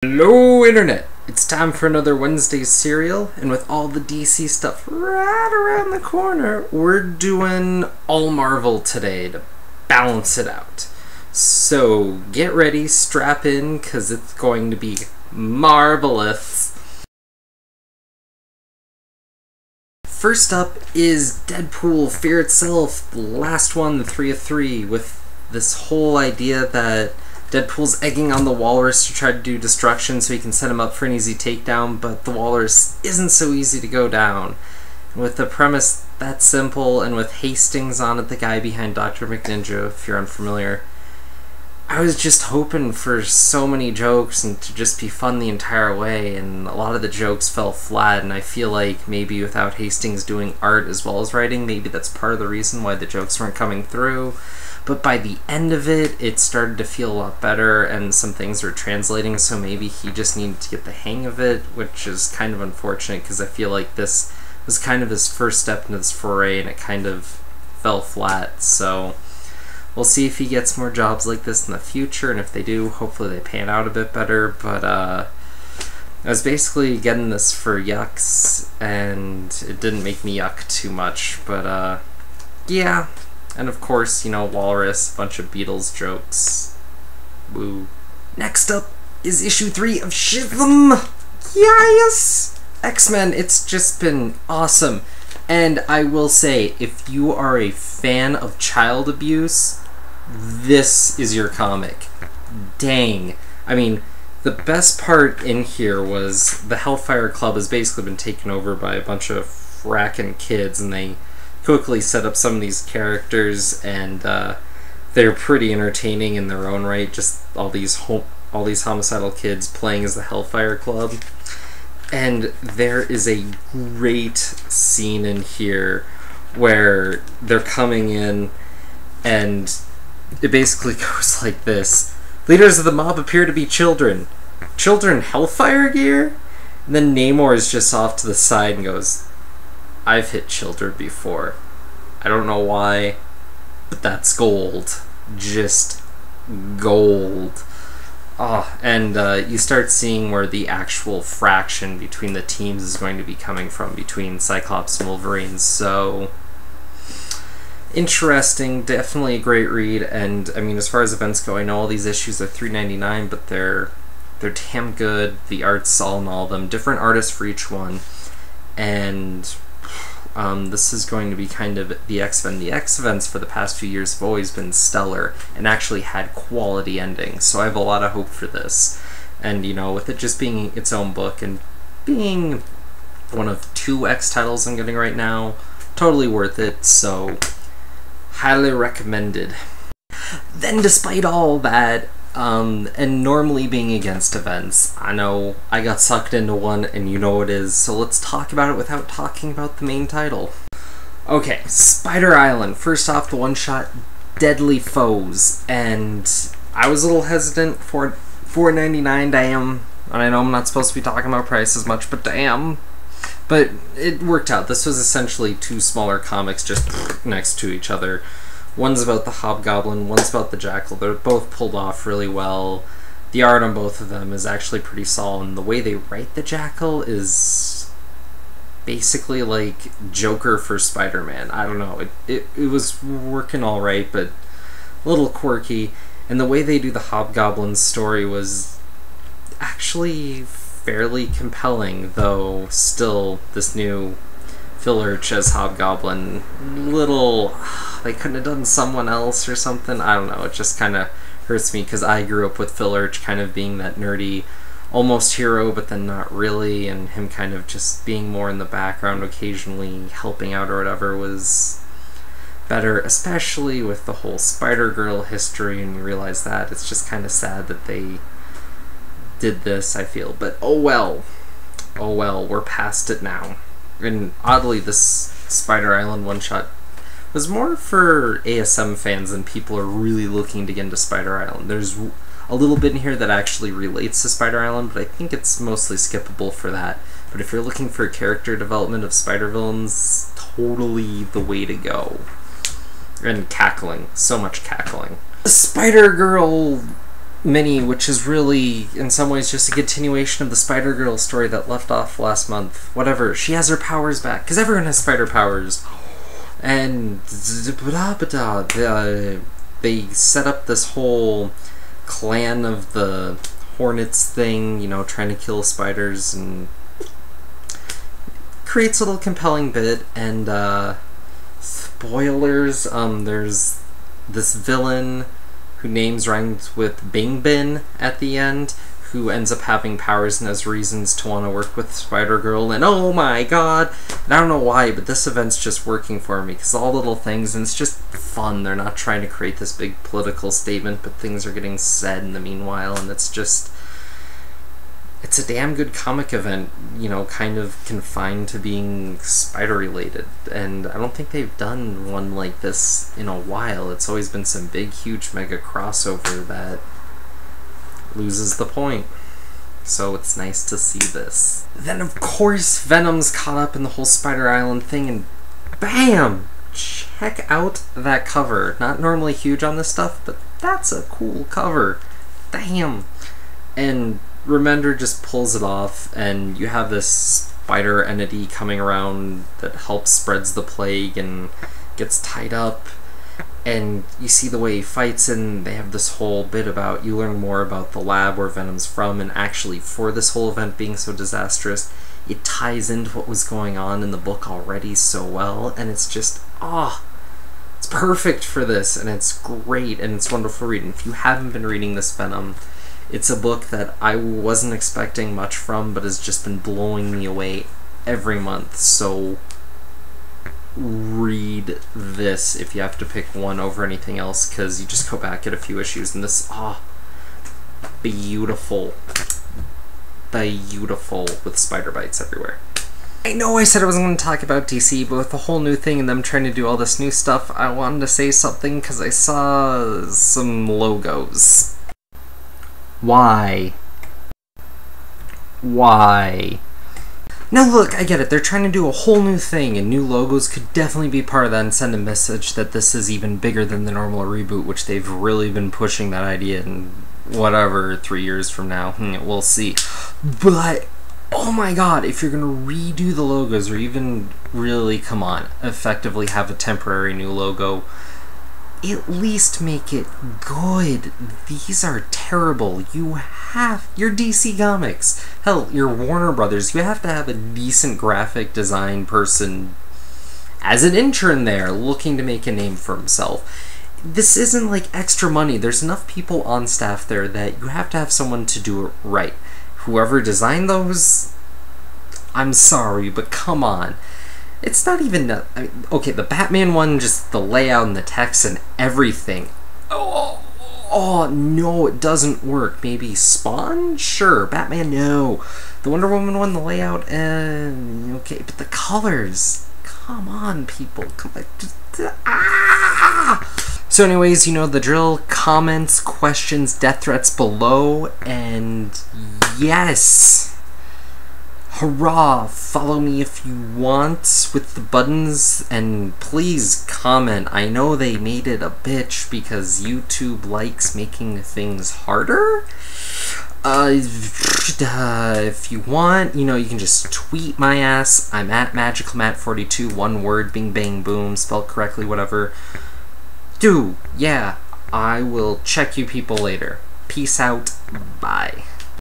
Hello Internet! It's time for another Wednesday serial, and with all the DC stuff right around the corner, we're doing all Marvel today to balance it out. So get ready, strap in, cause it's going to be marvelous. First up is Deadpool, Fear Itself, the last one, the 3 of 3, with this whole idea that Deadpool's egging on the Walrus to try to do destruction so he can set him up for an easy takedown, but the Walrus isn't so easy to go down. With the premise that simple, and with Hastings on it, the guy behind Dr. McNinja, if you're unfamiliar, I was just hoping for so many jokes and to just be fun the entire way, and a lot of the jokes fell flat, and I feel like maybe without Hastings doing art as well as writing, maybe that's part of the reason why the jokes weren't coming through. But by the end of it, it started to feel a lot better, and some things were translating, so maybe he just needed to get the hang of it, which is kind of unfortunate, because I feel like this was kind of his first step into this foray, and it kind of fell flat, so we'll see if he gets more jobs like this in the future, and if they do, hopefully they pan out a bit better. But I was basically getting this for yucks, and it didn't make me yuck too much, but yeah. And of course, you know, Walrus, a bunch of Beatles jokes. Woo. Next up is issue 3 of Schism! Yes! X-Men, it's just been awesome. And I will say, if you are a fan of child abuse, this is your comic. Dang. I mean, the best part in here was the Hellfire Club has basically been taken over by a bunch of frackin' kids, and they quickly set up some of these characters, and they're pretty entertaining in their own right. Just all these homicidal kids playing as the Hellfire Club. And there is a great scene in here where they're coming in, and it basically goes like this: leaders of the mob appear to be children. Children Hellfire gear? And then Namor is just off to the side and goes, I've hit children before. I don't know why, but that's gold. Just gold. And you start seeing where the actual fraction between the teams is going to be coming from, between Cyclops and Wolverine. So interesting, definitely a great read. And I mean, as far as events go, I know all these issues are $3.99, but they're damn good. The art's all in all of them, different artists for each one, and this is going to be kind of the X-Men. The X-Events for the past few years have always been stellar and actually had quality endings, so I have a lot of hope for this. And, you know, with it just being its own book and being one of 2 X titles I'm getting right now, totally worth it, so highly recommended. Then, despite all that, and normally being against events, I know I got sucked into one, and you know it is, so let's talk about it without talking about the main title. Okay, Spider Island. First off, the one-shot Deadly Foes, and I was a little hesitant for $4.99, damn, and I know I'm not supposed to be talking about price as much, but damn. But it worked out. This was essentially 2 smaller comics just next to each other. One's about the Hobgoblin, one's about the Jackal. They're both pulled off really well. The art on both of them is actually pretty solid, and the way they write the Jackal is basically like Joker for Spider-Man. I don't know, it was working alright, but a little quirky. And the way they do the Hobgoblin story was actually fairly compelling, though still this new Phil Urch as Hobgoblin, they couldn't have done someone else or something. I don't know, it just kind of hurts me because I grew up with Phil Urch kind of being that nerdy almost hero, but then not really, and him kind of just being more in the background, occasionally helping out or whatever, was better, especially with the whole Spider-Girl history, and you realize that it's just kind of sad that they did this, I feel. But oh well, we're past it now. And oddly, this Spider Island one-shot was more for ASM fans than people are really looking to get into Spider Island. There's a little bit in here that actually relates to Spider Island, but I think it's mostly skippable for that. But if you're looking for character development of spider villains, totally the way to go. And cackling. So much cackling. Spider-Girl mini, which is really, in some ways, just a continuation of the Spider-Girl story that left off last month. Whatever. She has her powers back, because everyone has spider powers. And they set up this whole clan of the Hornets thing, you know, trying to kill spiders, and creates a little compelling bit. And spoilers, there's this villain who names rhymes with Bing Bin at the end, who ends up having powers and has reasons to want to work with Spider-Girl, and oh my god! And I don't know why, but this event's just working for me, because all little things, and it's just fun. They're not trying to create this big political statement, but things are getting said in the meanwhile, and it's just... it's a damn good comic event, you know, kind of confined to being spider-related, and I don't think they've done one like this in a while. It's always been some big, huge, mega crossover that loses the point. So it's nice to see this. Then, of course, Venom's caught up in the whole Spider Island thing, and BAM! Check out that cover. Not normally huge on this stuff, but that's a cool cover. Damn! And Remender just pulls it off, and you have this spider entity coming around that helps spreads the plague and gets tied up, and you see the way he fights, and they have this whole bit about, you learn more about the lab where Venom's from, and actually for this whole event being so disastrous, it ties into what was going on in the book already so well, and it's just, it's perfect for this, and it's great, and it's wonderful reading. If you haven't been reading this Venom, it's a book that I wasn't expecting much from, but has just been blowing me away every month, so read this if you have to pick one over anything else, because you just go back at a few issues, and this, beautiful. Beautiful, with spider bites everywhere. I know I said I wasn't going to talk about DC, but with the whole new thing and them trying to do all this new stuff, I wanted to say something because I saw some logos. Why? Why? Now look, I get it, they're trying to do a whole new thing, and new logos could definitely be part of that and send a message that this is even bigger than the normal reboot, which they've really been pushing that idea in whatever, 3 years from now, we'll see. But, oh my god, if you're gonna redo the logos, or even really, come on, effectively have a temporary new logo, at least make it good. These are terrible. You're DC Comics. Hell, you're Warner Brothers. You have to have a decent graphic design person as an intern there, looking to make a name for himself. This isn't like extra money. There's enough people on staff there that you have to have someone to do it right. Whoever designed those, I'm sorry, but come on. It's not even, okay, the Batman one, just the layout and the text and everything. Oh, no, it doesn't work. Maybe Spawn? Sure. Batman, no. The Wonder Woman one, the layout, okay, but the colors. Come on, people. Come on. So anyways, you know the drill. Comments, questions, death threats below, and yes! Hurrah! Follow me if you want with the buttons, and please comment. I know they made it a bitch because YouTube likes making things harder. If you want, you know, you can just tweet my ass. I'm at magicalmatt42, one word, bing bang boom, spelled correctly, whatever. Yeah, I will check you people later. Peace out, bye.